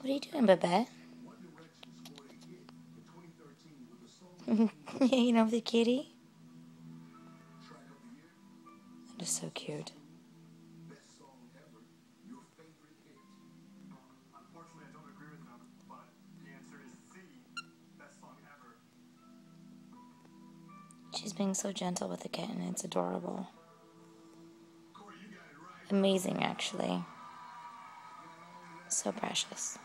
What are you doing, Babette? You know the kitty? That is so cute. Unfortunately, I don't agree with them, but the answer is C, best song ever. She's being so gentle with the kitten. It's adorable. Corey, you got it right. Amazing, actually. So precious.